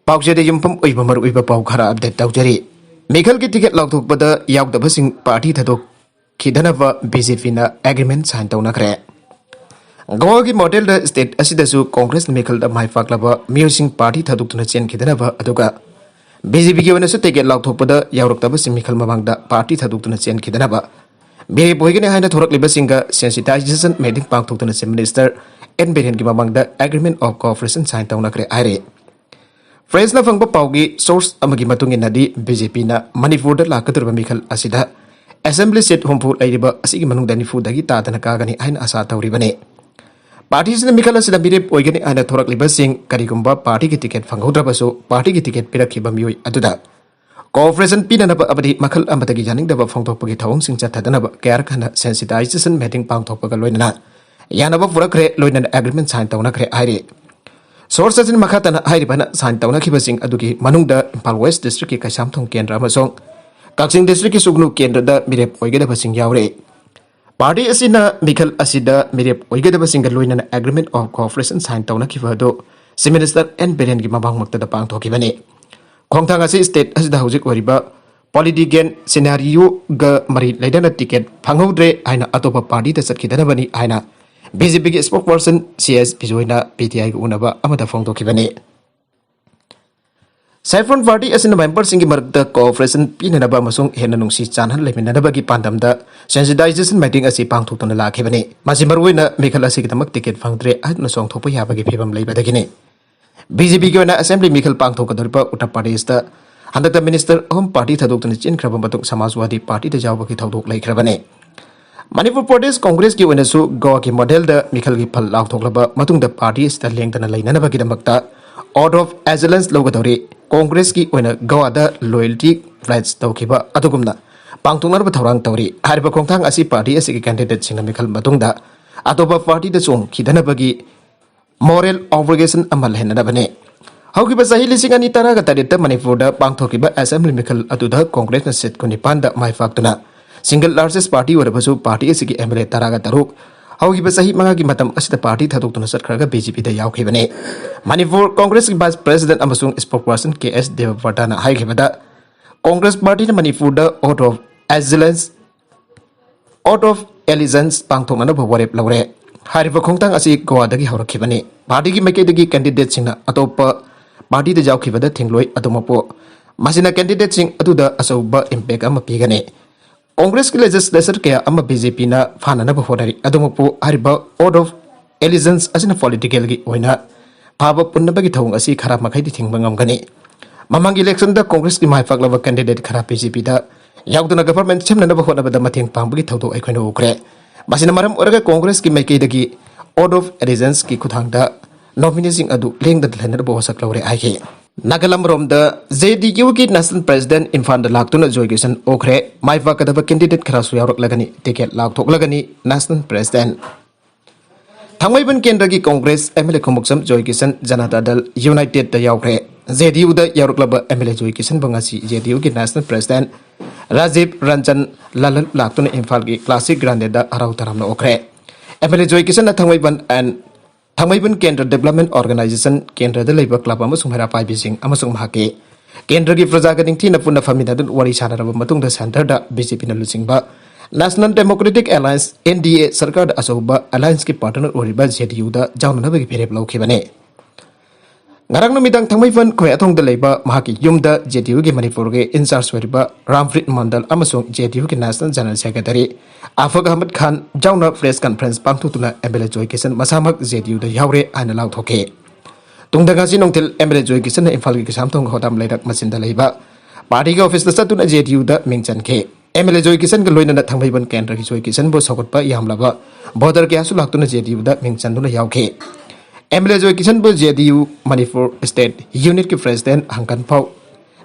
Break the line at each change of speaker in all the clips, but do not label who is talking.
पाउचेद युमफम ओइब मरुइब पाउ खरा अपडेट तौजरी मेखल की टिकट लौथोकपदा यावदबसिंग पार्टी थदोक खिदनब बीजेपी ना एग्रीमेंट साइन तौनखरे गोवा की मॉडल स्टेट असिदसु कांग्रेस मेखल माइफाकलब म्यूजिंग पार्टी थदोकतुना चेन खिदनब अदुगा बीजेपी की वनसु टिकट लौथोकपदा यावरक्तबसिंग मेखल ममांगदा पार्टी थदोकतुना चेन खिदनब बे बोइगने हाइना थोरकलिबसिंगा सेंसिटाइजेशन मीटिंग पांगथोकतुना चेन मिनिस्टर एन बेरेन की ममांगदा एग्रीमेंट ऑफ कोऑपरेशन साइन तौनखरे आइरे फ्रेंस फंग पागी सोर्स नदी बीजेपी मणिपुर लाकदुरब मिखल असेंबली सीट हुंफु निफुदगी तादन कागनी आशा तौरीबने पार्टी मिखल मिरेप होगनी थोरक्लिबसिंग करिगुंबा पार्टी की टिकेट फंगौद्रबसु पार्टी की टिकेट पिरखिबा मियोय अदुदा कोऑपरेशन पीननब अबदि मखल अमदगी जानिंगदब फोंथोकपगी थवंगसिंग चथदनब कयार खना सेंसिटाइजेशन मीटिंग पांगथोकपगा लोइनना यानब पुरखरे लोइनना एग्रीमेंट साइन तौनखरे आइरे सोर्स असिन मखातन हाइरिबना साइन तौनखिबसिंग अदुगी मनुंगदा इम्फाल वेस्ट डिस्ट्रिक्ट की कैसामथोंग केंद्र अमसोंग काक्सिंग डिस्ट्रिक्ट की सुगनु केंद्रदा मिरेप ओइगदबसिंग यावरे पार्टी असिना मिखल असिदा मिरेप ओइगदबसिंग लोइनना एग्रीमेंट ऑफ कोऑपरेशन साइन तौनखिबदो चीफ मिनिस्टर एन बेरेन की मबांगमक्तदा पांगथोखिबने खोंगथांग असि स्टेट असिदा हौजिक ओरिबा पॉलिटिकल सिनेरियो ग मरी लेदना टिकेट फंगौद्रे हाइना अतोपा पार्टी दा चटखिदनबनी हाइना बीजेपी की स्पोक पर्सन CS बिजोयना PTI को उनबा अमदा फोंदोखिबने सैफ्रॉन पार्टी असिन मेंबर सिंह मरद कोऑपरेशन पीननबा मसुंग हेन नुंसी चानहन लेमिननबगी पांदमदा सेंसिटाइजेशन मीटिंग असि पांगथोकतुना लाखिबने मासि मरुइना मेखल असि किदमक टिकेट फंगद्रे आदन सोंगथोप याबगी फेबम लेबदगिने बीजेपी की ओना असेंबली मेखल पांगथोकदरबा उत्तर प्रदेश दा हंदक मिनिस्टर अहम पार्टी थदोकतुना चिनख्रबा मतुंग समाजवादी पार्टी दा जावबगी थौदोक लेख्रबने मणिपुर प्रदेश कांग्रेस की ओनसु गोवा की मॉडल द मिखल की फल लाउथोकलब मतुंग पार्टी स्टा लेंगदना लेननबगिदमक्ता ऑर्डर ऑफ एजलेंस लौगदौरी कांग्रेस की ओना गोवा द लॉयल्टी प्लेज तौखिबा अदुगुमना पांगथोंगनब थौरांग तौरी हारिबा खोंगथांग असि पार्टी असि की कैंडिडेट सिंग मिखल मतुंगदा अतोपा पार्टी द चोंग खिदनबगी मोरल ऑब्लिगेशन अमल हेननबने हौकिबा सही लिसिंग अनि तरागा तरेत मणिपुर द पांगथोकिबा असेंबली मिखल अदुदा कांग्रेस न सीट कुनिपान द माइफाक्तुना सिंगल लार्जेस्ट पार्टी ओरबसु पार्टी असि MLA तरागा तरुक हौगिबा सही मंगा की मतम असिदा पार्टी थदोकतुना सटखरगा बीजेपी दा यावखिबने मणिपुर कांग्रेस की वाइस प्रेसिडेंट अमसुंग स्पोकपर्सन KS देववर्धना हाइखिबदा कांग्रेस पार्टी न मणिपुर दा आउट ऑफ एलिजेंस पांगथोंगनब वरेप लौरे हारिबा खोंगथांग असि गोवादगी हौरखिबने पार्टी की मैकेदगी कैंडिडेट सिंगना अतोपा पार्टी दा जावखिबदा थिंगलोय अदुमपो मासिना कैंडिडेट सिंग अदुदा असौबा इंपैक्ट अमा पीगने कांग्रेस की लेजिस्लेचर क्या बीजेपी ना फाननब honorary अदुमपु Hariba order of allegiance असिना पॉलिटिकल की ओइना फाब पुन्नबगी थौंग असि खरा मखैदि थिंगबा ngamgani ममांग इलेक्शन दा कांग्रेस की माइफाकलब कैंडिडेट खरा बीजेपी दा यावदुना गवर्नमेंट सेमननब होनबदा मथेंग पांबगी थौदो अखोइना उखरे मसिना मरम ओरगा कांग्रेस की मैकेदगी ऑर्डर ऑफ एलिजेंस की खुथांगदा नॉमिनेशन अदु लेंगदा लेनरब होसक्लौरे आइखे नागालैंड रोम JDU की नेशनल प्रेसिडेंट इम्फाल लाक्तुना जोइगेसन ओखरे माइफाकदब कैंडिडेट खरासु यावरकलगनी टिकेट लाक्थोकलगनी नेशनल प्रेसिडेंट थांगमैबन केंद्र की कांग्रेस MLA खुमुक्सम जोइगेसन जनता दल यूनाइटेड द यावखरे JDU द यावरकलब MLA जोइगेसन बंगासी JDU की नेशनल प्रेसिडेंट राजीव रंजन लाल लाक्तुना इम्फाल की क्लासिक ग्रांडे द हराउ तरामना ओखरे MLA जोइगेसन थांगमैबन केंद्र डेवलपमेंट ऑर्गेनाइजेशन केंद्र लेब क्लब हेरा पाइबिसिंग के केंद्र की प्रजा निंथीन पुनः फमीन वरी सानरब सेंटर बीजेपी लुचिंबा नेशनल डेमोक्रेटिक अलायंस NDA सरकार अचौब अलायंस की पार्टनर JDU जाउननबगी फेरेप लौखिबने ngarang numidang thangmaiban khoi athong da leiba mahaki yumda JDU gi Manipur ge incharge wariba Rampreet Mandal amasung JDU gi National General Secretary Afaq Ahmad Khan jauna press conference pangthutuna MLA Joy Kisan masamak JDU da yaure aina law thoke tungdaga si nongthil MLA Joy Kisan Imphal gi samthong hodam leirak masinda leiba party ge office da satuna JDU da mingchan ke MLA Joy Kisan ge loina thangmaiban kendra gi Joy Kisan bo sokotpa yamlaba border ke asu laktuna JDU da mingchan duna yauke MLA Joy Kisan bu JDU Manipur State Unit की President Hangkan Pau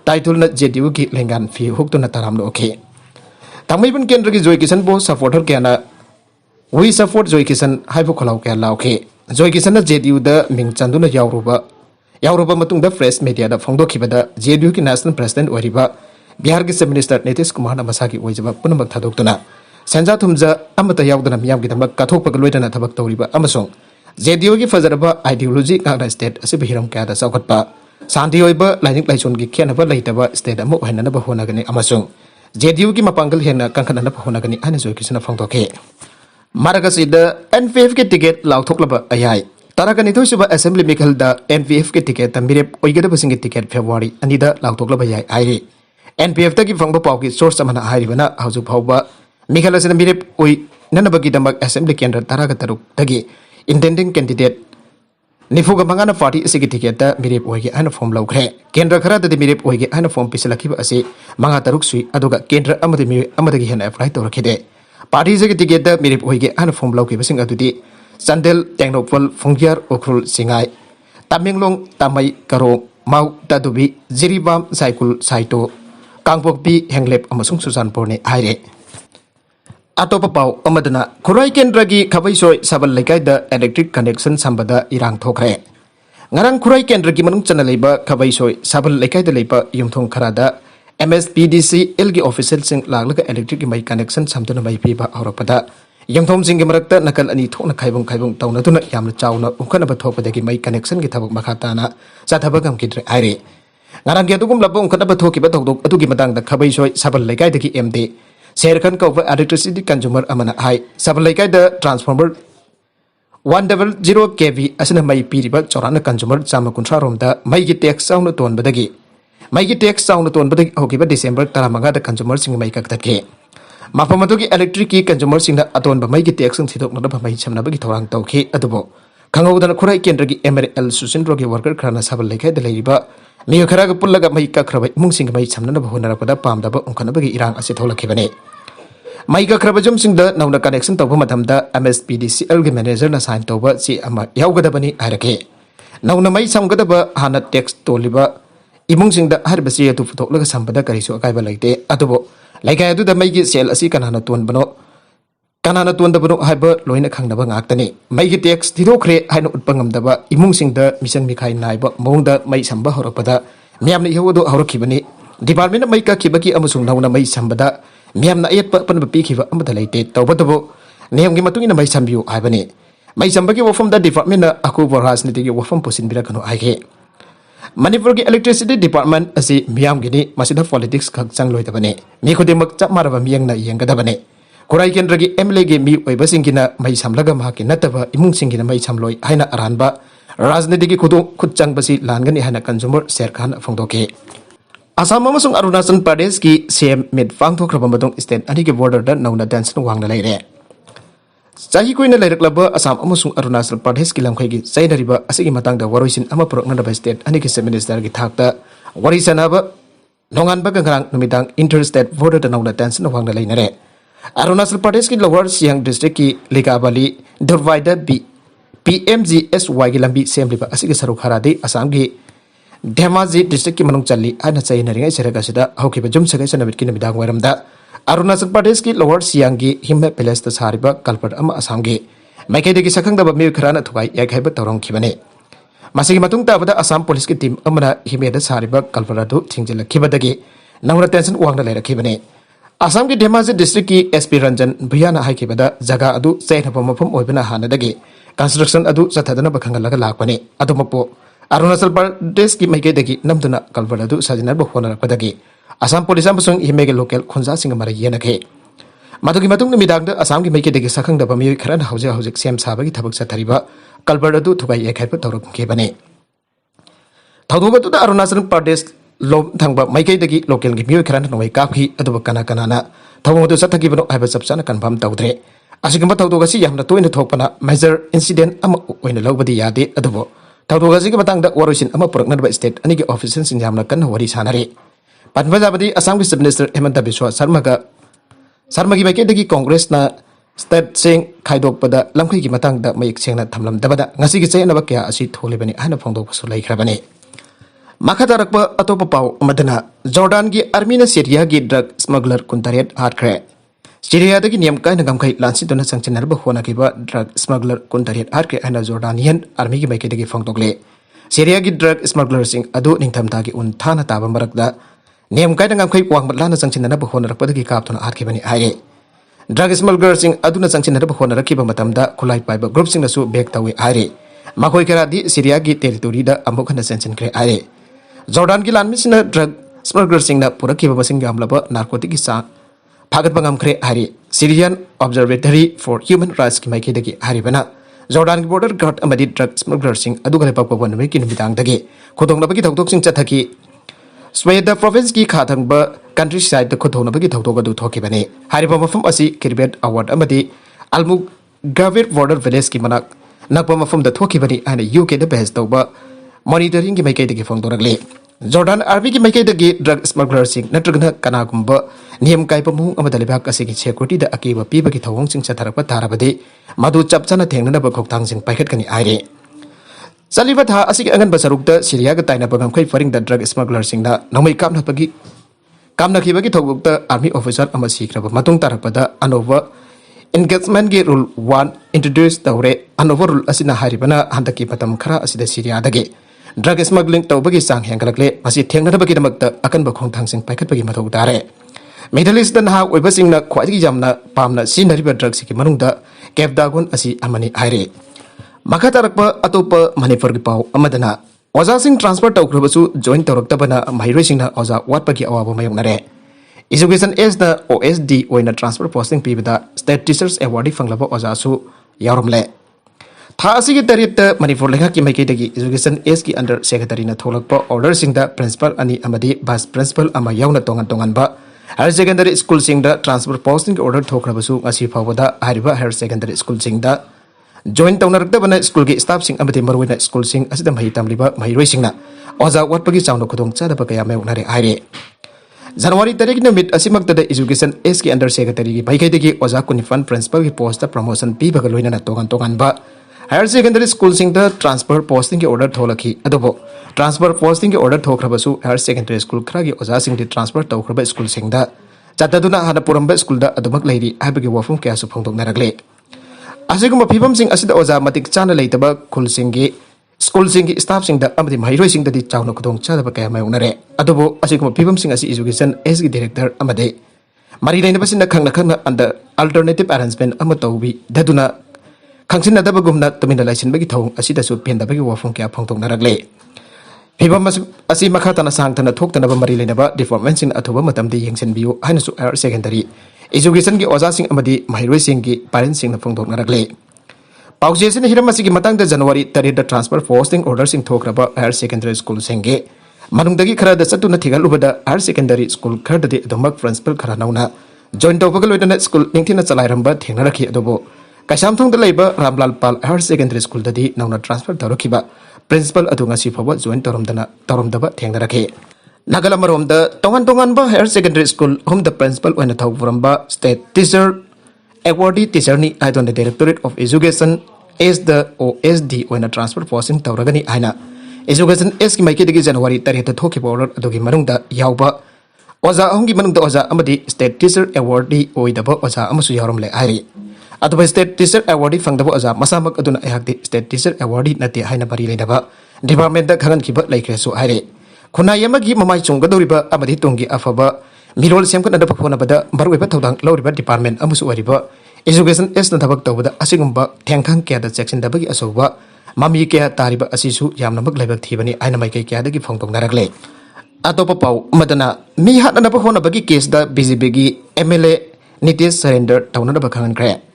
title न JDU की लेंगान फी hook तो न ताराम लो okay तमिलबन केंद्र की Joy Kisan bu supporter क्या ना We support Joy Kisan हाई बो खलाउ क्या ला ओके Joy Kisan न JDU द मिंग चंदु न यावरुबा मतुंग द फ्रेश मीडिया द फोंदो खिबदा JDU की नेशनल प्रेसिडेंट ओरिबा बिहार के चीफ मिनिस्टर नीतीश कुमार न मसा की ओइजबा पुनमक थादोक्तुना सेंजा थुमजा अमता यावदना मियाम की दमक कथोक लोइदना थबक तौरिबा अमसोंग JDU की फजरबा आइडियोलॉजी कांग्रेस स्टेट असिब हिरम क्या दा सौखतपा शांति होइबा लाइनिक लाइसोन की खेनबा लेतबा स्टेट अमु हैननबा होनागनी अमसुंग जेडीयू की मपांगल हेना कंखननबा होनागनी आने जोय किसना फंगतोके मारगसिद एनपीएफ के टिकट लाउथोकलबा अयाय तारागनी थोइसुबा असेंबली मेखलदा एनपीएफ के टिकट तमिरेप ओइगदबसिंग के टिकट फेब्रुवारी अनिदा लाउथोकलबा याय आइरे एनपीएफ तकी फंगबा पाउकी सोर्स अमना हारिबना हजु फावबा मेखलसिन मिरेप ओइ ननबगी दमक असेंबली केंद्र ताराग तरुक तगी इंटेंडिंग कैंडिडेट निफुगा मंगाना पार्टी असिगी टिकेट मिरेप ओइगे आना फॉर्म लौखरे केंद्र खराददि मिरेप ओइगे आना फॉर्म पिसलखिबा असे मंगा तरुक सुई अदुगा केंद्र अमदगी हेना अप्लाई तौरखिदे पार्टी जगी टिकेट मिरेप ओइगे आना फॉर्म लौखिबसिंग अदुदि चंदेल टेंगनोपल फुंगियार उखरुल सिंगाई तामेंगलोंग तामई करो माउ तादुबी जिरीबाम साइकुल साइतो कांगपोकपी हेंगलेप अमसुंग सुजानपुरने हाइरे अतोप पाव अमदना खुराई केंद्र की खबैसोय सबल लेकायदा इलेक्ट्रिक कनेक्शन संबदा इरांग थोखरे ngarang खुराई केंद्र की मनुंग चना लेबा खबैसोय सबल लेकायदा लेबा युमथोंग खरादा MSPDCL की ऑफिशियल सिंग लागलगा इलेक्ट्रिक की मई कनेक्शन समतुना मई पीबा औरपदा युमथोंग सिंग के मरक्ता नकल अनि थोना खाइबुंग खाइबुंग तौनतुना यामना चाउना उखनबा थोपदगी मई कनेक्शन की थबक मखाताना साथबगम किद्रे आइरे ngarang के अदुगुम लबा उखनबा थोकिबा थौदोक अदुगी मतंगदा खबैसोय सबल लेकायदगी MD शेरखन कौवा इलेक्ट्रिसिटी कंज्यूमर अमना हाई सबल लेकायदा ट्रांसफॉर्मर 100 kV असना मई पीरिबा चौराना कंज्यूमर चामा कुंथ्रा रोमदा मई की टैक्स साउन तोनबदगी मई की टैक्स साउन तोनबदगी होगिबा डिसेंबर 15 दा कंज्यूमर सिंग मई कक्तके माफमदुगी इलेक्ट्रिक की कंज्यूमर सिंग अतोनबा मई की टैक्स थिदोकनबा मई समनबगी थौरांग तौखि अदुबो खंगौदना खुराई केंद्र की MRL सुसिंद्रो की वर्कर खरना सबल लेकायदा लेरिबा मियो खराग पुल्लगा मई कखरबा इमुंग सिंग मई समनबा होनरपदा पामदबा उंखनबगी इरांग असे थौलखिबने मई कखरबजम सिंगदा नौना कनेक्शन तौबा मतमदा MSPDCL के मैनेजर ना साइन तौबा सी अमा यावगदबनी हारके नौना मई समगदबा हाना टैक्स तोलिबा इमुंग सिंगदा हरबसी अतु फुथोकलगा संबदा करिसु अकाइबा लेते अदुबो लेकाय अदुदा मई की सेल असी कनाना तोनदबनो हाइबा लोइना खंगदबा ngaktani मई की टैक्स थिदोखरे हाइना उत्पंगमदबा इमुंग सिंगदा मिशन मिखाइ नाइबा मौंगदा मई संबा हरपदा मियामना यहोदो हरखिबनी डिपार्टमेंट मई का खिबकी अमसुंग नौना मई संबदा मियामना अयत पन पीखिबा अमदा लेते तौबदबो नेमगी मतुंगिना मई संबियु हाइबनी मई संबगी वफम दा डिपार्टमेंट ना अकुब राजनीति की वफम पोसिनबिरा कनो आइगे मणिपुर की इलेक्ट्रिसिटी डिपार्टमेंट असी मियामगिनी मसिदा पॉलिटिक्स खक चंगलोइदबने मी खुदिमक चप मारबा मियंगना येंगदबने खुराई केंद्र की MLA की मी ओइबसिंगिना मई समलगा माकी नतबा इमुंग सिंगिना मई समलोइ हाइना अरानबा राजनीति की खुद चंगबसी लानगनी हाइना कंज्यूमर शेरखान फोंदोके असम अमसुंग अरुणाचल प्रदेश की CM मिड फांगथोखरबा मदुंग स्टेट अनि की बॉर्डर दा नौना टेंशन वांगना लेरे चाही कोइना लेरकलबा असम अमसुंग अरुणाचल प्रदेश की लमखै की चैनरिबा असिगी मतंगदा वरोइसिन अमा पुरकनदबा स्टेट अनि की मिनिस्टर की थाकता वरि सनाबा नोंगानबा गंगरांग नुमिदांग इंटर स्टेट बॉर्डर दा नौना टेंशन वांगना लेनरे अरुणाचल प्रदेश की लोअर सियांग डिस्ट्रिक्ट की लिकाबाली दुर्वाइदा PMGSY की लंबी सेमलिबा असिगी सरुक हरादे असम की धेमाजी डिस्ट्रिक्ट की मनुंग चली आना चैनरिंग सेरगसिदा हौकिबा जुम सगै सनबित की नमिदांग वरमदा अरुणाचल प्रदेश की लोअर सियांग की हिम पैलेस दा सारिबा कल्पट अमा असम की मैकेदे की सखंगदबा मिउ खराना थुगाई याखैबा तौरंखिबने मसिगी मतुंग ताबदा असम पुलिस की टीम अमना हिमेदा सारिबा कल्पट अदु थिंगजलखिबदगी नौना टेंशन वांगना लेरखिबने असम की धेमाजी डिस्ट्रिक्ट की SP रंजन भुयाना हाइखिबदा जगह अदु चैनबा मफम ओइबना हानदगी कंस्ट्रक्शन अदु चथदना बखंगलगा लाकपने अदुमपो अरुणाचल प्रदेश की मैकेदगी नमदुना कल्पट अदु सजिनबा होनरपदगी असम पुलिस अमसुंग हिमेगे लोकल खुंजा सिंग मरा येनखे मदुगी मतुंग मिदांगदा असम की मैकेदगी सखंगदबा मिय खरन हौजिक सेम साबगी थबक चथरिबा कल्पट अदु थुगाई एखैब तौरखिबने थौदोगतुदा अरुणाचल प्रदेश लोम थंगबा मैकेदगी लोकल की मिय खरन नोय काफी अदुबा कनाना थौदोगतु चथगिबनो हाइबा चपचाना कन्फर्म तौद्रे असिगंबा थौदोगसी यामना तोइना थोकपना मेजर इंसिडेंट अमा ओइना लौबदी यादे अदुबो थौदोगसी के मतंगदा वरोइसिन अमा पुरकनबा स्टेट अनि की ऑफिसर्स सिंग यामना कन्न वरी सानरे पनबजाबदी असम की चीफ मिनिस्टर हेमंत बिस्वा शर्मा की मैकेदगी कांग्रेस ना स्टेट सिंग खाइदोकपदा लमखै की मतंगदा मयक सेंगना थमलमदबदा ngasi की चैनबा क्या असि थोलेबनी हाना फोंदोकसु लैखरबने मखादारक अतोप पाव मदना जॉर्डन की आर्मी ने सीरिया की ड्रग स्मगलर कुंतरेट हाटख्रे सीरिया की नियम कायना गमखै लांसिदुना संचनरबा होनाकिबा ड्रग स्मगलर कुंतरेट हाटख्रे आना जॉर्डानियन आर्मी की मैकेदगी फोंदोकले सीरिया की ड्रग स्मगलर सिंग अदु निंगथमता की उन थाना ताबा मरकदा नियम कायना गमखै वांगबलाना संचनरबा होनरपदगी कापथुना हाटखिबनी आइरे ड्रग स्मगलर सिंग अदुना संचनरबा होनरकिबा मतमदा खुलाई पाइबा ग्रुप सिंगनसु बेक तवे आइरे मखोय खरादी सीरिया की टेरिटोरी दा अमुखना सेंचनख्रे आइरे Jordan ki lanmisina drug smuggler singna purakhiba masing yamlaba narcotic sa phagat bangam khre hari Syrian Observatory for Human Rights ki maiki dagi hari bana Jordan ki border guard amadi drug smuggler sing adugale pakpa banme ki numitang dagi khudong nabagi thoktok sing chathaki Sweden province ki khathang ba countryside da khudong nabagi thoktok adu thoki bane hari ba mafam asi Kiribet award amadi Almug Gavir border village ki manak nakpa mafam da thoki bani ana UK da base tawba monitoring ki maiki dagi phong doragle Jordan Army ki maiki dagi drug smuggler sing natragna kana gumba niyam kai pamung amada lebak asigi security da akiba piba ki thawong sing chatharakpa tharabadi madu chapchana thengnana ba khoktang sing paikhat kani aire Saliva tha asigi angan basarukta Syria ga taina pagam khai faring da drug smuggler sing na nomai kamna pagi kamna ki bagi thawukta army officer ama sikraba matung tarakpada anova engagement gi rule 1 introduce tawre anova rule asina haribana handaki patam khara asida Syria dagi drug smuggling tawbagi sang hengkalakle masi thengnana bagi damakta akan ba khongthang sing paikhat bagi mathau tare Middle East dan ha oiba singna khwaji jamna pamna sinariba drug siki manungda Cape Dagon asi amani aire Maka tarakpa atopa Manipur ki pau amadana oza sing transfer tawkhrabasu join tawraktabana mairoi singna oza watpagi awaba mayongnare Education as the OSD oina transfer posting pibida State Teachers Award fanglaba oza su yaurumle Tha asigi tarita Manipur lekha ki maiki dagi Education as ki under secretary na tholakpa order singda principal ani amadi vice principal ama yauna tongan ba Higher secondary school singda transfer posting order thokrabasu asi phawada hariba higher secondary school singda join tawnaraktabana school gi staff sing amati marwina school sing asida mahi tamliba mahiroi singna oza watpagi chawna khudong chadaba kaya mayongnare aire January tarik na mid asimakta da education S ki under secretary gi baikai degi oza kunifan principal gi post promotion pi baga loina na tongan ba higher secondary school sing da transfer posting ki order tholaki adobo transfer posting ki order thokrabasu higher secondary school khra gi oza sing di transfer tawkhraba school sing da chataduna hana puramba school da adumak leiri habagi wafum kya su phongdok naragle asiguma phibam sing asida oza matik chana leitaba khul sing gi school sing gi staff sing da amadi mahiroi sing da di chawna khudong chadaba kaya mayongnare adobo asiguma phibam sing asi education S gi director amade mari leina basina khangna under alternative arrangement amatawbi daduna Kangsin ada bagumna tamina laisin bagi thong asida su penda bagi wafung kya phongtong naragle phibam asi makha tana sang tana thok tana ba mari leina ba development sin athoba matam de yengsen biu haina su higher secondary education gi oza sing amadi mahiroi sing gi parents sing na phongtong naragle pauje sin hiram asi gi matang da January 30 da transfer posting order sing thokraba higher secondary school sing ge manungdagi khara da satuna thigal ubada higher secondary school khar da de domak principal khara nauna join tobagal loidana school ningthina chalairam ba thengna rakhi adobo Kasamthong da leiba Ramlal Pal Higher Secondary School dadi nauna transfer tawrakhiba principal adu ngasi phawa join toromdaba thengna rakhe Nagalamaromda tongan ba Higher Secondary School home the principal oina thawramba state teacher awardee teacher ni aidon the Directorate of Education is the OSD oina transfer posting tawragani aina education S ki maiki dagi January 30 thoki order adugi manungda yauba oza hongi manungda oza amadi state teacher awardee oidaba oza amasu yauromle airi Atau state teacher awardee fangdaba oza masamak aduna ayakdi state teacher awardee nati haina bari leidaba department da khangan kiba laikresu aire khuna yamagi mamai chunggadoriba amadi tongi afaba mirol semkan ada phona bada barweba thodang loriba department amusu wariba education S na thabak tawbada asigumba thengkhang kya da section da bagi asoba mami kya tariba asisu yamna mak laibak thibani aina mai kya da gi phongtong naragle atopa pau madana mi hatna na phona bagi case da BJP gi MLA Nitish surrender tawna da bakhangan kre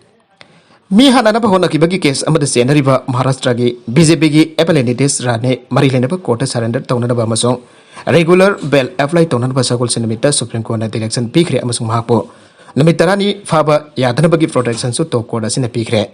Mi hanana ba hona kibagi case amada senariba Maharashtra gi BJP gi Nitish rane mari lenaba court surrender tawna ba masong regular bail apply tawna ba sagol senamita Supreme Court na direction pikre amasung mahakpo namitarani faba yadana bagi protection su to court asina pikre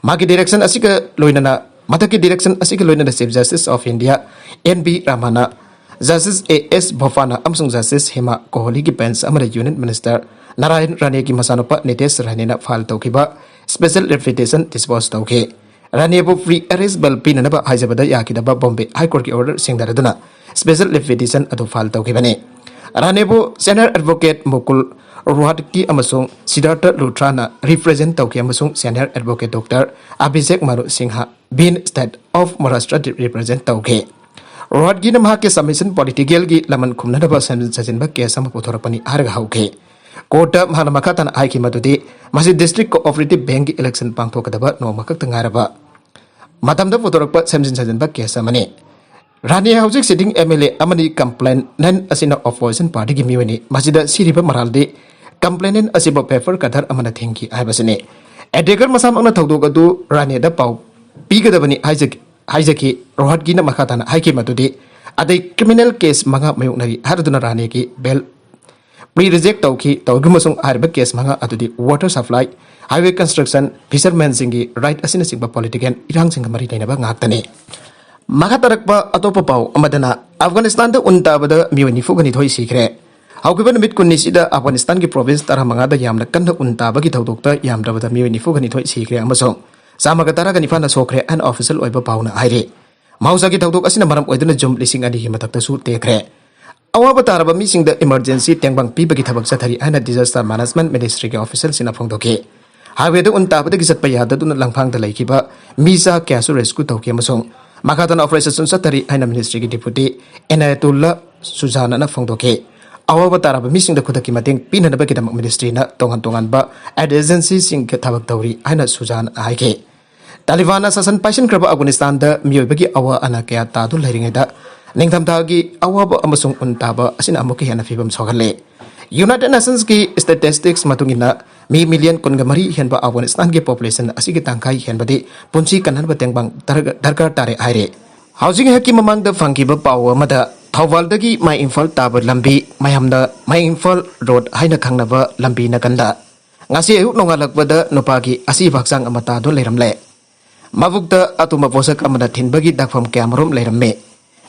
magi direction asika loinana mataki direction asika loinana Chief Justice of India NB Ramana Justice AS Bhofana amasung Justice Hema Kohli gi bench amada Union Minister Narayan Rane ki masanopa Nitish Rane na file tawkiba special reputation dispose tawke Ranebu free arrest bal pinanaba haijabada yakidaba Bombay High Court ki order singdaraduna special reputation adu file tawke bane Ranebu senior advocate Mukul Rohatki amasung Siddhartha Luthra represent tawke amasung senior advocate Dr. Abhishek Manu Singha bin state of Maharashtra represent tawke Rohatki namha ke submission political gi laman khumnadaba sajinba case ama puthorakpani harga hauke Kota mahana makatan aiki madudi masih district cooperative bank election pangthokadaba no makak tengaraba matamda fotorakpa samjin sajanba kesa mane Rani hauzik sitting MLA amani complainant asina opposition party gi miwani masida siriba maraldi complainant asiba paper kadar amana thingi aibasine edegar masam angna thawdok adu Rani da pau pigadabani haijaki rohat gi na makhatana haiki madudi adai criminal case manga mayuknari haraduna Rani gi bel pre-reject tawgumasung harba case manga adudi water supply highway construction fishermen singi right asina singba political irang singa mari dainaba ngaktane Makatarakpa atopa pau amadana Afghanistan da untabada miwani fugani thoi sikre haukiba numit kunnisida Afghanistan ki province taramanga da yamna kanna untaba ki thodokta yamdabada miwani fugani thoi sikre amasong samaga taraga nifana sokre an official oiba pauna aire mausa ki thodok asina maram oidana jum lising ani hi matakta su tekre awaba taraba mising da emergency tengbang piba ki thabak sathari ana disaster management ministry ki official sina phongdoke highway da untabada ki satpa yada duna langphang da laikiba misa kyasu rescue tawke amasong Makatan operation satari aina ministry ki deputy Enayatullah Suzana na phongdoke awaba taraba mising da khudaki mateng pinana ba kidam ministry na tongan ba ad agency sing ka thabak tawri aina Suzana aike Taliban sasan paishin kraba Afghanistan da miyoibagi awa ana kya tadu lairingai da ningthamta gi awaba amasung untaba asina amuki hena fibam sogalle United Nations ki statistics matungina mi million kongamari henba Afghanistan ki population asigi tangkai henbadi punchi kanan batengbang darkar tare aire housing haki mamang da funky ba pawa mada thawal dagi mai infal tabar lambi mayamda mai infal road haina khangnaba lambi na kanda ngasi ayuk nongalakbada nopagi asi baksang amata do leiramle mabukta atuma posak amada thinbagi dakfam kyamrom leiramme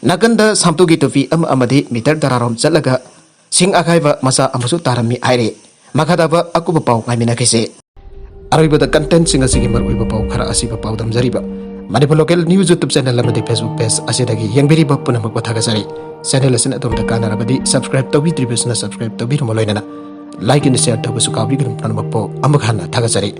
nakanda samtugi tofi amadi meter dararom chalaga sing akaiba masa amasu tarami aire makadaba akuba pau ngamina kese aribada content singa sigi marui pau khara asiba pau dam jariba Manipur local news YouTube channel lamadi Facebook page asidagi yangbiri bapuna makbathaga sari channel asina adom da kana rabadi subscribe tobi tribusna subscribe tobi moloinana like and share tobi sukabi grum pranmakpo amakhana thaga sari